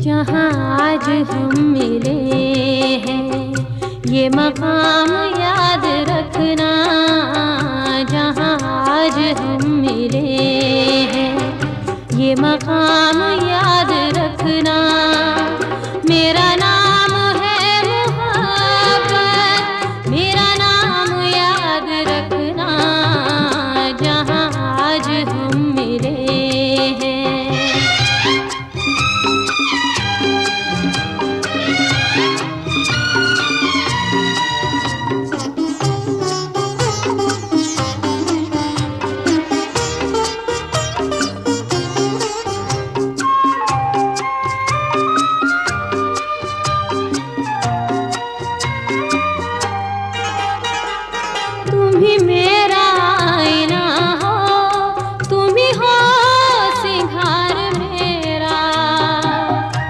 जहाँ आज हम मिले हैं, ये मकाम याद रखना। जहाँ आज हम मिले हैं, ये मकाम याद